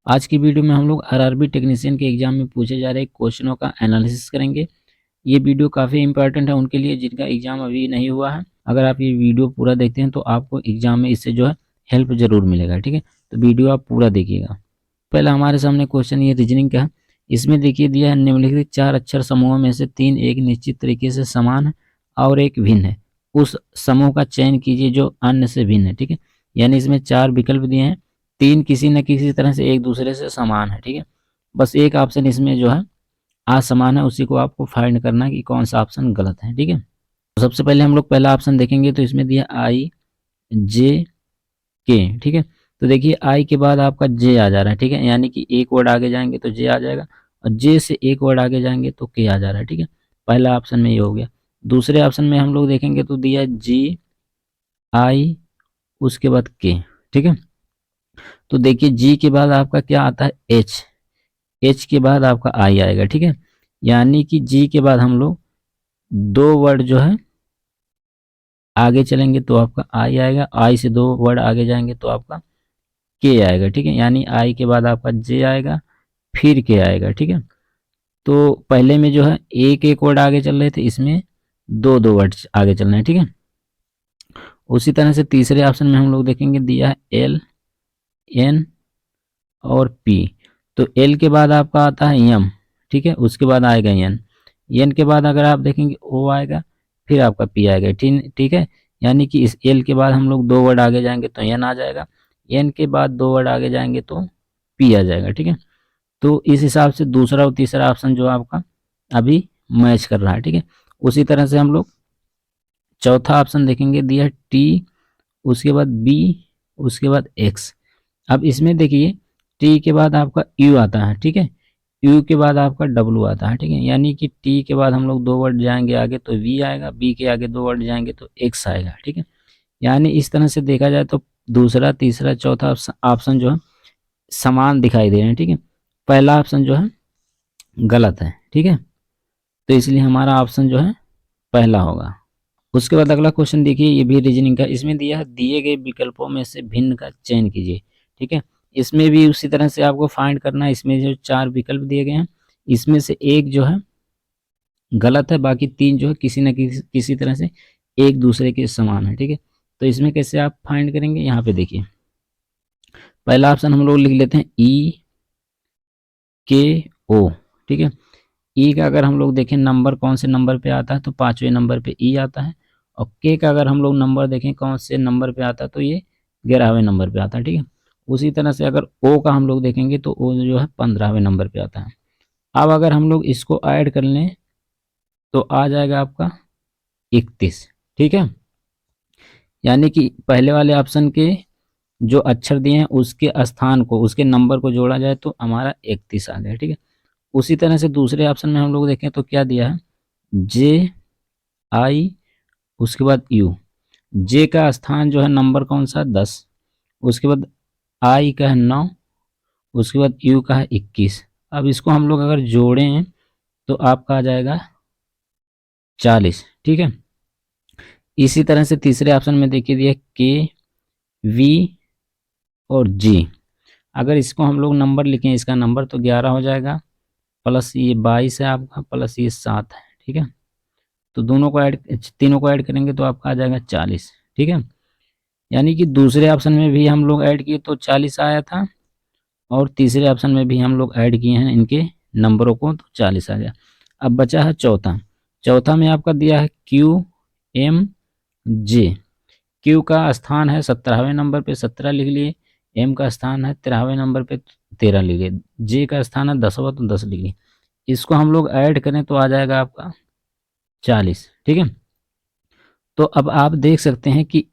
आज की वीडियो में हम लोग आरआरबी टेक्नीशियन के एग्जाम में पूछे जा रहे क्वेश्चनों का एनालिसिस करेंगे। ये वीडियो काफ़ी इंपॉर्टेंट है उनके लिए जिनका एग्जाम अभी नहीं हुआ है। अगर आप ये वीडियो पूरा देखते हैं तो आपको एग्जाम में इससे जो है हेल्प जरूर मिलेगा। ठीक है, तो वीडियो आप पूरा देखिएगा। पहला हमारे सामने क्वेश्चन ये रीजनिंग का है। इसमें देखिए दिया है निम्नलिखित 4 अक्षर समूहों में से 3 एक निश्चित तरीके से समान है और एक भिन्न है। उस समूह का चयन कीजिए जो अन्य से भिन्न है। ठीक है, यानी इसमें 4 विकल्प दिए हैं, 3 किसी न किसी तरह से एक दूसरे से समान है। ठीक है, बस एक ऑप्शन इसमें जो है असमान है, उसी को आपको फाइंड करना है कि कौन सा ऑप्शन गलत है। ठीक है, तो सबसे पहले हम लोग पहला ऑप्शन देखेंगे तो इसमें दिया आई जे के। ठीक है, तो देखिए आई के बाद आपका जे आ जा रहा है। ठीक है, यानी कि एक वर्ड आगे जाएंगे तो जे आ जाएगा और जे से एक वर्ड आगे जाएंगे तो के आ जा रहा है। ठीक है, पहला ऑप्शन में ये हो गया। दूसरे ऑप्शन में हम लोग देखेंगे तो दिया जी आई उसके बाद के। ठीक है, तो देखिए जी के बाद आपका क्या आता है एच, एच के बाद आपका आई आएगा। ठीक है, यानी कि जी के बाद हम लोग 2 वर्ड जो है आगे चलेंगे तो आपका आई आएगा, आई से 2 वर्ड आगे जाएंगे तो आपका के आएगा। ठीक है, यानी आई के बाद आपका जे आएगा फिर के आएगा। ठीक है, तो पहले में जो है एक एक वर्ड आगे चल रहे थे, इसमें 2 वर्ड आगे चल रहे हैं। ठीक है, उसी तरह से तीसरे ऑप्शन में हम लोग देखेंगे दिया है एल एन और पी। तो एल के बाद आपका आता है यम। ठीक है, उसके बाद आएगा एन, एन के बाद अगर आप देखेंगे ओ आएगा फिर आपका पी आएगा। ठीक है, यानी कि इस एल के बाद हम लोग 2 वर्ड आगे जाएंगे तो एन आ जाएगा, एन के बाद 2 वर्ड आगे जाएंगे तो पी आ जाएगा। ठीक है, तो इस हिसाब से दूसरा और तीसरा ऑप्शन जो आपका अभी मैच कर रहा है। ठीक है, उसी तरह से हम लोग चौथा ऑप्शन देखेंगे दिया टी उसके बाद बी उसके बाद एक्स। अब इसमें देखिए टी के बाद आपका यू आता है। ठीक है, यू के बाद आपका डब्लू आता है। ठीक है, यानी कि टी के बाद हम लोग 2 वर्ड जाएंगे आगे तो वी आएगा, बी के आगे 2 वर्ड जाएंगे तो एक्स आएगा। ठीक है, यानी इस तरह से देखा जाए तो दूसरा तीसरा चौथा ऑप्शन जो है समान दिखाई दे रहे हैं। ठीक है, पहला ऑप्शन जो है गलत है। ठीक है, तो इसलिए हमारा ऑप्शन जो है पहला होगा। उसके बाद अगला क्वेश्चन देखिए, ये भी रीजनिंग का। इसमें दिया है दिए गए विकल्पों में से भिन्न का चयन कीजिए। ठीक है, इसमें भी उसी तरह से आपको फाइंड करना है। इसमें जो 4 विकल्प दिए गए हैं इसमें से एक जो है गलत है, बाकी 3 जो है किसी न किसी तरह से एक दूसरे के समान है। ठीक है, तो इसमें कैसे आप फाइंड करेंगे, यहाँ पे देखिए पहला ऑप्शन हम लोग लिख लेते हैं ई के ओ। ठीक है, ई का अगर हम लोग देखें नंबर कौन से नंबर पे आता है तो 5वें नंबर पे ई आता है, और के का अगर हम लोग नंबर देखें कौन से नंबर पे आता है तो ये 11वें नंबर पे आता है। ठीक है, उसी तरह से अगर ओ का हम लोग देखेंगे तो ओ जो है 15वें नंबर पे आता है। अब अगर हम लोग इसको ऐड कर लें तो आ जाएगा आपका 31। ठीक है, यानी कि पहले वाले ऑप्शन के जो अक्षर दिए हैं उसके स्थान को उसके नंबर को जोड़ा जाए तो हमारा 31 आ गया। ठीक है, उसी तरह से दूसरे ऑप्शन में हम लोग देखें तो क्या दिया है जे आई उसके बाद यू। जे का स्थान जो है नंबर कौन सा 10, उसके बाद आई का है 9, उसके बाद यू का है 21। अब इसको हम लोग अगर जोड़ें तो आपका आ जाएगा 40। ठीक है, इसी तरह से तीसरे ऑप्शन में देखिए दिया के वी और जी। अगर इसको हम लोग नंबर लिखें इसका नंबर तो 11 हो जाएगा, प्लस ये 22 है आपका, प्लस ये 7 है। ठीक है, तो दोनों को ऐड तीनों को ऐड करेंगे तो आपका आ जाएगा 40। ठीक है, यानी कि दूसरे ऑप्शन में भी हम लोग ऐड किए तो 40 आया था, और तीसरे ऑप्शन में भी हम लोग ऐड किए हैं इनके नंबरों को तो 40 आ गया। अब बचा है चौथा। चौथा में आपका दिया है क्यू एम जे। क्यू का स्थान है 17वें नंबर पे 17 लिख लिए, एम का स्थान है 13वें नंबर पे 13 लिख लिए, जे का स्थान है 10वां तो 10 लिख लिए। इसको हम लोग ऐड करें तो आ जाएगा आपका 40। ठीक है, तो अब आप देख सकते हैं कि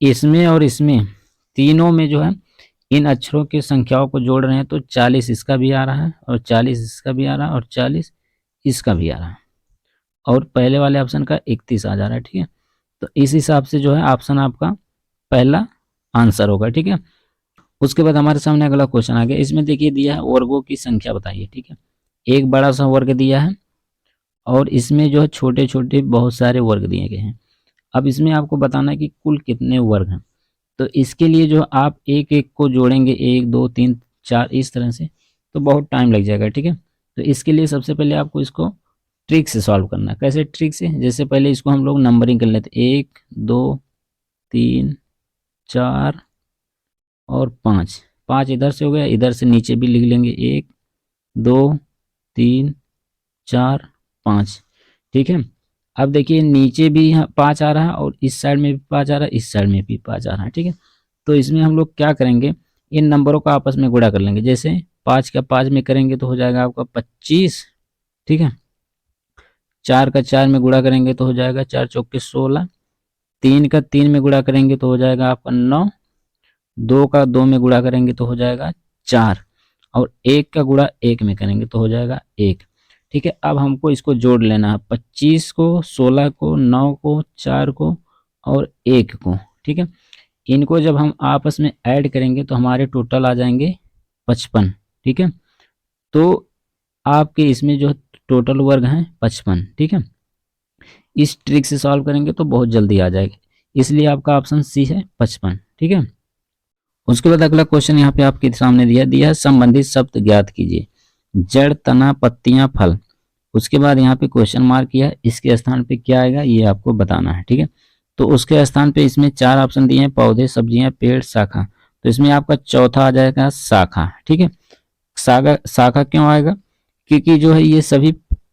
इसमें और इसमें तीनों में जो है इन अक्षरों की संख्याओं को जोड़ रहे हैं तो 40 इसका भी आ रहा है और 40 इसका भी आ रहा है और 40 इसका भी आ रहा है, और पहले वाले ऑप्शन का 31 आ जा रहा है। ठीक है, तो इस हिसाब से जो है ऑप्शन आपका पहला आंसर होगा। ठीक है, उसके बाद हमारे सामने अगला क्वेश्चन आ गया। इसमें देखिए दिया है वर्गों की संख्या बताइए। ठीक है, एक बड़ा सा वर्ग दिया है और इसमें जो है छोटे छोटे बहुत सारे वर्ग दिए गए हैं। अब इसमें आपको बताना है कि कुल कितने वर्ग हैं। तो इसके लिए जो आप एक एक को जोड़ेंगे, 1 2 3 4 इस तरह से, तो बहुत टाइम लग जाएगा। ठीक है, तो इसके लिए सबसे पहले आपको इसको ट्रिक से सॉल्व करना है। कैसे ट्रिक से? जैसे पहले इसको हम लोग नंबरिंग कर लेते, 1 2 3 4 और 5। 5 इधर से हो गया, इधर से नीचे भी लिख लेंगे 1 2 3 4 5। ठीक है, अब देखिए नीचे भी 5 आ रहा है और इस साइड में भी 5 आ रहा है, इस साइड में भी 5 आ रहा है। ठीक है, तो इसमें हम लोग क्या करेंगे, इन नंबरों का आपस में गुणा कर लेंगे। जैसे 5 का 5 में करेंगे तो हो जाएगा आपका 25। ठीक है, 4 का 4 में गुणा करेंगे तो हो जाएगा 4 चौके 16। 3 का 3 में गुणा करेंगे तो हो जाएगा आपका 9। 2 का 2 में गुणा करेंगे तो हो जाएगा 4 और 1 का गुणा 1 में करेंगे तो हो जाएगा 1। ठीक है, अब हमको इसको जोड़ लेना है, 25 को, 16 को, 9 को, 4 को और 1 को। ठीक है, इनको जब हम आपस में ऐड करेंगे तो हमारे टोटल आ जाएंगे 55। ठीक है, तो आपके इसमें जो टोटल वर्ग हैं 55। ठीक है, इस ट्रिक से सॉल्व करेंगे तो बहुत जल्दी आ जाएगा, इसलिए आपका ऑप्शन सी है 55। ठीक है, उसके बाद अगला क्वेश्चन यहाँ पे आपके सामने दिया है संबंधित शब्द ज्ञात कीजिए। जड़, तना, पत्तियां, फल। उसके बाद यहाँ पे क्वेश्चन मार्क किया है, इसके स्थान पे क्या आएगा ये आपको बताना है। ठीक है, तो उसके स्थान पे इसमें 4 ऑप्शन दिए हैं, पौधे, सब्जियां, पेड़, शाखा। तो इसमें आपका चौथा आ जाएगा शाखा। ठीक है, शाखा शाखा क्यों आएगा? क्योंकि जो है ये सभी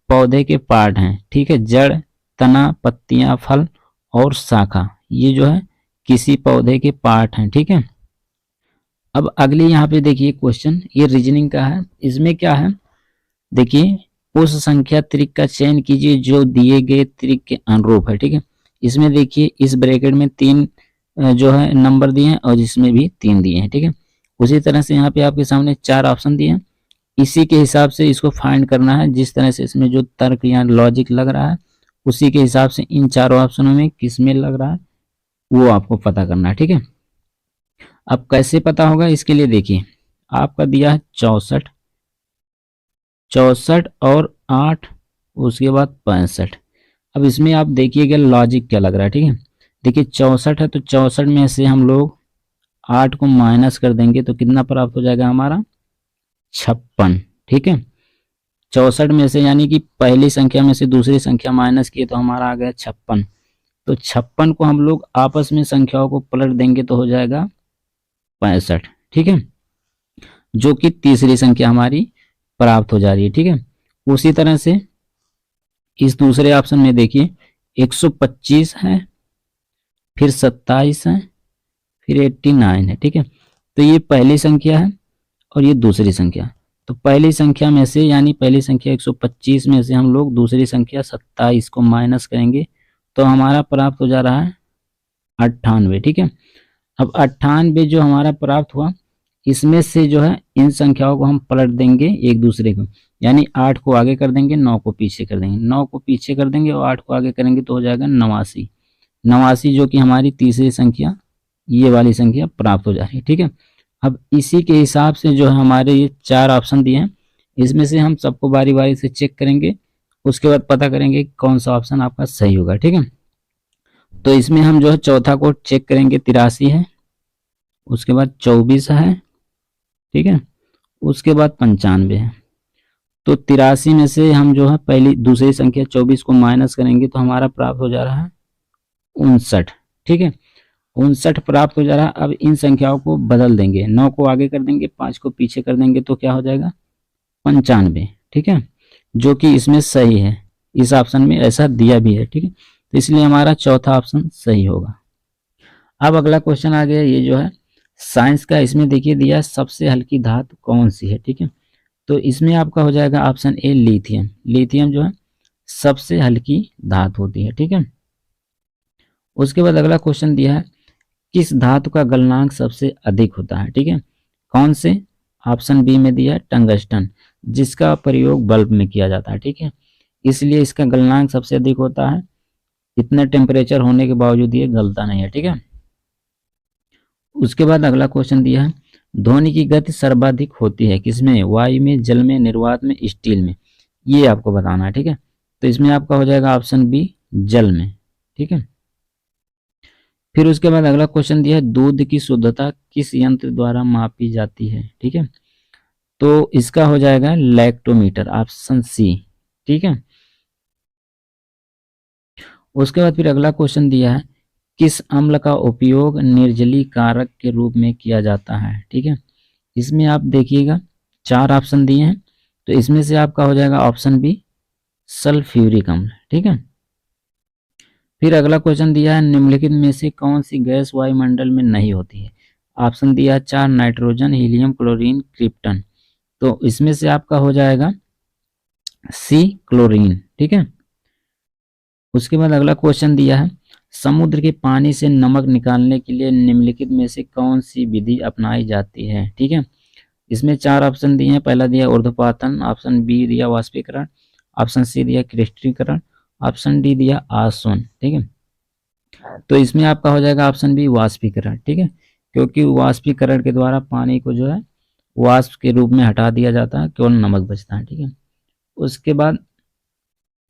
पौधे के पार्ट हैं। ठीक है, जड़, तना, पत्तियां, फल और शाखा, ये जो है किसी पौधे के पार्ट हैं। ठीक है, अब अगले यहाँ पे देखिए क्वेश्चन, ये रीजनिंग का है। इसमें क्या है, देखिए उस संख्या त्रिक का चयन कीजिए जो दिए गए त्रिक के अनुरूप है। ठीक है, इसमें देखिए इस ब्रैकेट में 3 जो है नंबर दिए हैं और इसमें भी 3 दिए हैं। ठीक है, उसी तरह से यहाँ पे आपके सामने 4 ऑप्शन दिए हैं, इसी के हिसाब से इसको फाइंड करना है। जिस तरह से इसमें जो तर्क या लॉजिक लग रहा है उसी के हिसाब से इन चारों ऑप्शनों में किस में लग रहा है वो आपको पता करना है। ठीक है, अब कैसे पता होगा, इसके लिए देखिए आपका दिया है 64, 64 और 8, उसके बाद 65। अब इसमें आप देखिएगा लॉजिक क्या लग रहा है। ठीक है, देखिए 64 है तो 64 में से हम लोग 8 को माइनस कर देंगे तो कितना प्राप्त हो जाएगा हमारा 56। ठीक है, 64 में से यानी कि पहली संख्या में से दूसरी संख्या माइनस किए तो हमारा आ गया 56। तो 56 को हम लोग आपस में संख्याओं को पलट देंगे तो हो जाएगा 65। ठीक है, जो कि तीसरी संख्या हमारी प्राप्त हो जा रही है। ठीक है, उसी तरह से इस दूसरे ऑप्शन में देखिए 125 है, फिर 27 है, फिर 89 है। ठीक है, तो ये पहली संख्या है और ये दूसरी संख्या। तो पहली संख्या में से यानी पहली संख्या 125 में से हम लोग दूसरी संख्या 27 को माइनस करेंगे तो हमारा प्राप्त हो जा रहा है 98। ठीक है, अब 98 जो हमारा प्राप्त हुआ इसमें से जो है इन संख्याओं को हम पलट देंगे एक दूसरे को, यानी 8 को आगे कर देंगे, 9 को पीछे कर देंगे, 9 को पीछे कर देंगे और 8 को आगे करेंगे तो हो जाएगा 89। 89 जो कि हमारी तीसरी संख्या ये वाली संख्या प्राप्त हो जा रही है। ठीक है, अब इसी के हिसाब से जो है हमारे ये 4 ऑप्शन दिए हैं, इसमें से हम सबको बारी बारी से चेक करेंगे, उसके बाद पता करेंगे कौन सा ऑप्शन आपका सही होगा। ठीक है, तो इसमें हम जो है चौथा को चेक करेंगे, 83 है, उसके बाद 24 है। ठीक है, उसके बाद 95 है। तो 83 में से हम जो है पहली दूसरी संख्या 24 को माइनस करेंगे तो हमारा प्राप्त हो जा रहा है 59। ठीक है, 59 प्राप्त हो जा रहा है। अब इन संख्याओं को बदल देंगे, 9 को आगे कर देंगे, 5 को पीछे कर देंगे तो क्या हो जाएगा 95। ठीक है, जो कि इसमें सही है, इस ऑप्शन में ऐसा दिया भी है। ठीक है, तो इसलिए हमारा चौथा ऑप्शन सही होगा। अब अगला क्वेश्चन आ गया, ये जो है साइंस का, इसमें देखिए दिया सबसे हल्की धातु कौन सी है। ठीक है, तो इसमें आपका हो जाएगा ऑप्शन ए लिथियम। लिथियम जो है सबसे हल्की धातु होती है। ठीक है, उसके बाद अगला क्वेश्चन दिया है किस धातु का गलनांक सबसे अधिक होता है। ठीक है, कौन से? ऑप्शन बी में दिया है टंगस्टन, जिसका प्रयोग बल्ब में किया जाता है। ठीक है, इसलिए इसका गलनांक सबसे अधिक होता है, इतने टेम्परेचर होने के बावजूद ये गलता नहीं है। ठीक है, उसके बाद अगला क्वेश्चन दिया है ध्वनि की गति सर्वाधिक होती है किसमें? वायु में, जल में, निर्वात में, स्टील में। ये आपको बताना है। ठीक है, तो इसमें आपका हो जाएगा ऑप्शन बी जल में। ठीक है, फिर उसके बाद अगला क्वेश्चन दिया है दूध की शुद्धता किस यंत्र द्वारा मापी जाती है। ठीक है, तो इसका हो जाएगा लैक्टोमीटर, ऑप्शन सी। ठीक है। उसके बाद फिर अगला क्वेश्चन दिया है, किस अम्ल का उपयोग निर्जलीकारक के रूप में किया जाता है। ठीक है। इसमें आप देखिएगा 4 ऑप्शन दिए हैं, तो इसमें से आपका हो जाएगा ऑप्शन बी, सल्फ्यूरिक अम्ल। ठीक है। फिर अगला क्वेश्चन दिया है, निम्नलिखित में से कौन सी गैस वायुमंडल में नहीं होती है। ऑप्शन दिया है 4, नाइट्रोजन, हीलियम, क्लोरीन, क्रिप्टन। तो इसमें से आपका हो जाएगा सी, क्लोरीन। ठीक है। उसके बाद अगला क्वेश्चन दिया है, समुद्र के पानी से नमक निकालने के लिए निम्नलिखित में से कौन सी विधि अपनाई जाती है। ठीक है। इसमें 4 ऑप्शन दिए हैं। पहला दिया ऊर्ध्वपातन, ऑप्शन बी दिया वाष्पीकरण, ऑप्शन सी दिया क्रिस्टलीकरण, ऑप्शन डी दिया आसवन। ठीक है। तो इसमें आपका हो जाएगा ऑप्शन बी, वाष्पीकरण। ठीक है। क्योंकि वाष्पीकरण के द्वारा पानी को जो है वाष्प के रूप में हटा दिया जाता है, केवल नमक बचता है। ठीक है। उसके बाद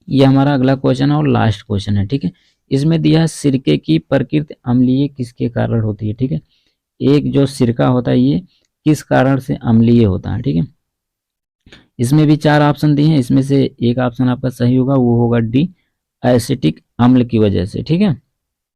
ये हमारा अगला क्वेश्चन है और लास्ट क्वेश्चन है। ठीक है। इसमें दिया है, सिरके की प्रकृति अम्लीय किसके कारण होती है। ठीक है। एक जो सिरका होता है ये किस कारण से अम्लीय होता है। ठीक है। इसमें भी 4 ऑप्शन दिए हैं, इसमें से एक ऑप्शन आपका सही होगा, वो होगा डी, एसिटिक अम्ल की वजह से। ठीक है।